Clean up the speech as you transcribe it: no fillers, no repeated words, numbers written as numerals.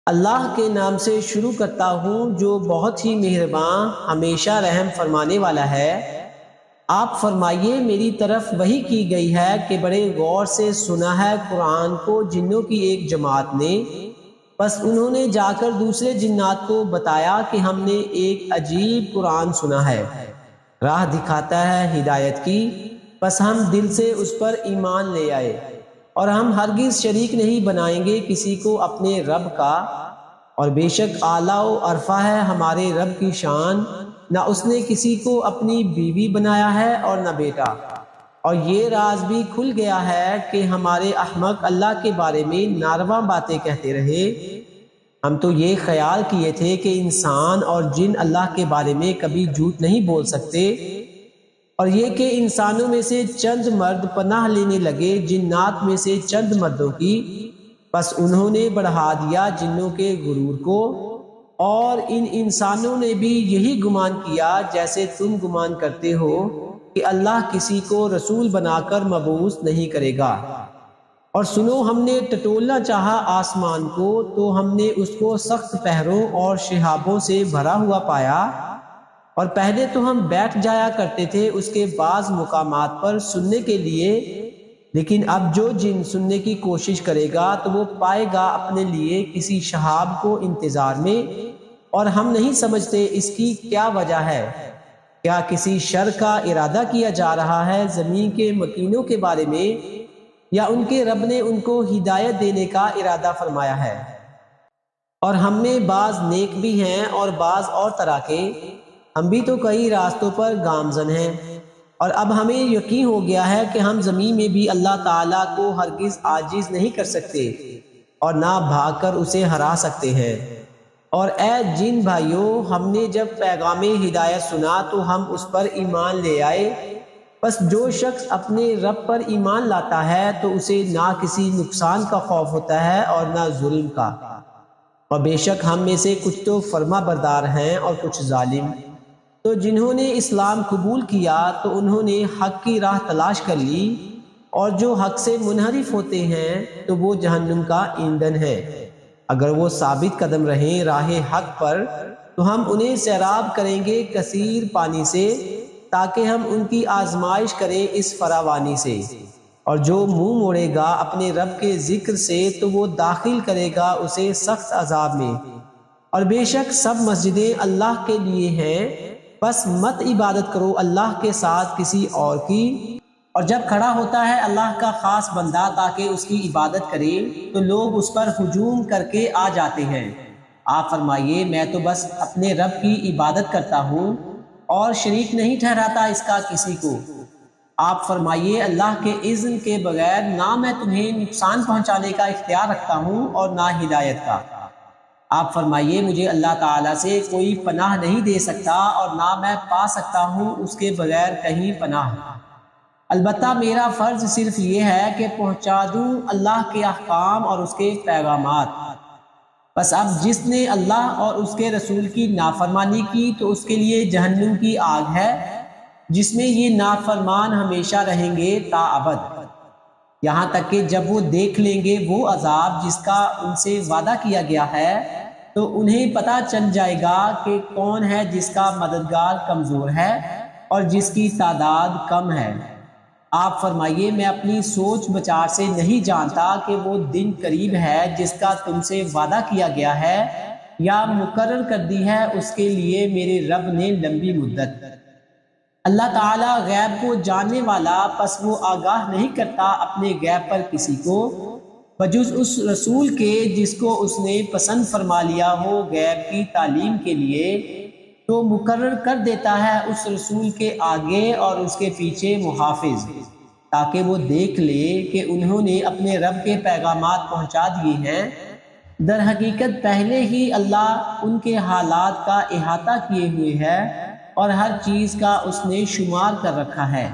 اللہ کے نام سے شروع کرتا ہوں جو بہت ہی مہربان ہمیشہ رحم فرمانے والا ہے۔ آپ فرمائیے میری طرف وحی کی گئی ہے کہ بڑے غور سے سنا ہے قرآن کو جنوں کی ایک جماعت نے، بس انہوں نے جا کر دوسرے جنات کو بتایا کہ ہم نے ایک عجیب قرآن سنا ہے، راہ دکھاتا ہے ہدایت کی، بس ہم دل سے اس پر ایمان لے آئے، اور ہم ہرگز شریک نہیں بنائیں گے کسی کو اپنے رب کا، اور بے شک اعلیٰ و عرفہ ہے ہمارے رب کی شان، نہ اس نے کسی کو اپنی بیوی بنایا ہے اور نہ بیٹا، اور یہ راز بھی کھل گیا ہے کہ ہمارے احمق اللہ کے بارے میں ناروا باتیں کہتے رہے۔ ہم تو یہ خیال کیے تھے کہ انسان اور جن اللہ کے بارے میں کبھی جھوٹ نہیں بول سکتے، اور یہ کہ انسانوں میں سے چند مرد پناہ لینے لگے جنات میں سے چند مردوں کی، بس انہوں نے بڑھا دیا جنوں کے غرور کو، اور ان انسانوں نے بھی یہی گمان کیا جیسے تم گمان کرتے ہو کہ اللہ کسی کو رسول بنا کر مبعوث نہیں کرے گا۔ اور سنو، ہم نے ٹٹولنا چاہا آسمان کو تو ہم نے اس کو سخت پہروں اور شہابوں سے بھرا ہوا پایا، اور پہلے تو ہم بیٹھ جایا کرتے تھے اس کے بعض مقامات پر سننے کے لیے، لیکن اب جو جن سننے کی کوشش کرے گا تو وہ پائے گا اپنے لیے کسی شہاب کو انتظار میں، اور ہم نہیں سمجھتے اس کی کیا وجہ ہے۔ کیا کسی شر کا ارادہ کیا جا رہا ہے زمین کے مکینوں کے بارے میں، یا ان کے رب نے ان کو ہدایت دینے کا ارادہ فرمایا ہے؟ اور ہم میں بعض نیک بھی ہیں اور بعض اور طرح کے، ہم بھی تو کئی راستوں پر گامزن ہیں، اور اب ہمیں یقین ہو گیا ہے کہ ہم زمین میں بھی اللہ تعالیٰ کو ہرگز عاجز نہیں کر سکتے اور نہ بھاگ کر اسے ہرا سکتے ہیں۔ اور اے جن بھائیوں، ہم نے جب پیغام ہدایت سنا تو ہم اس پر ایمان لے آئے، بس جو شخص اپنے رب پر ایمان لاتا ہے تو اسے نہ کسی نقصان کا خوف ہوتا ہے اور نہ ظلم کا، اور بے شک ہم میں سے کچھ تو فرما بردار ہیں اور کچھ ظالم۔ تو جنہوں نے اسلام قبول کیا تو انہوں نے حق کی راہ تلاش کر لی، اور جو حق سے منحرف ہوتے ہیں تو وہ جہنم کا ایندھن ہے۔ اگر وہ ثابت قدم رہیں راہ حق پر تو ہم انہیں سیراب کریں گے کثیر پانی سے، تاکہ ہم ان کی آزمائش کریں اس فراوانی سے، اور جو منہ موڑے گا اپنے رب کے ذکر سے تو وہ داخل کرے گا اسے سخت عذاب میں۔ اور بے شک سب مسجدیں اللہ کے لیے ہیں، بس مت عبادت کرو اللہ کے ساتھ کسی اور کی، اور جب کھڑا ہوتا ہے اللہ کا خاص بندہ تاکہ اس کی عبادت کرے تو لوگ اس پر ہجوم کر کے آ جاتے ہیں۔ آپ فرمائیے میں تو بس اپنے رب کی عبادت کرتا ہوں اور شریک نہیں ٹھہراتا اس کا کسی کو۔ آپ فرمائیے اللہ کے اذن کے بغیر نہ میں تمہیں نقصان پہنچانے کا اختیار رکھتا ہوں اور نہ ہدایت کا۔ آپ فرمائیے مجھے اللہ تعالیٰ سے کوئی پناہ نہیں دے سکتا اور نہ میں پا سکتا ہوں اس کے بغیر کہیں پناہ۔ البتہ میرا فرض صرف یہ ہے کہ پہنچا دوں اللہ کے احکام اور اس کے پیغامات۔ بس اب جس نے اللہ اور اس کے رسول کی نافرمانی کی تو اس کے لیے جہنم کی آگ ہے، جس میں یہ نافرمان ہمیشہ رہیں گے تا ابد، یہاں تک کہ جب وہ دیکھ لیں گے وہ عذاب جس کا ان سے وعدہ کیا گیا ہے تو انہیں پتہ چل جائے گا کہ کون ہے جس کا مددگار کمزور ہے اور جس کی تعداد کم ہے۔ آپ فرمائیے میں اپنی سوچ بچار سے نہیں جانتا کہ وہ دن قریب ہے جس کا تم سے وعدہ کیا گیا ہے یا مقرر کر دی ہے اس کے لیے میرے رب نے لمبی مدت۔ اللہ تعالیٰ غیب کو جاننے والا، پس وہ آگاہ نہیں کرتا اپنے غیب پر کسی کو بجز اس رسول کے جس کو اس نے پسند فرما لیا ہو غیب کی تعلیم کے لیے، تو مقرر کر دیتا ہے اس رسول کے آگے اور اس کے پیچھے محافظ، تاکہ وہ دیکھ لے کہ انہوں نے اپنے رب کے پیغامات پہنچا دیے ہیں۔ در حقیقت پہلے ہی اللہ ان کے حالات کا احاطہ کیے ہوئے ہے اور ہر چیز کا اس نے شمار کر رکھا ہے۔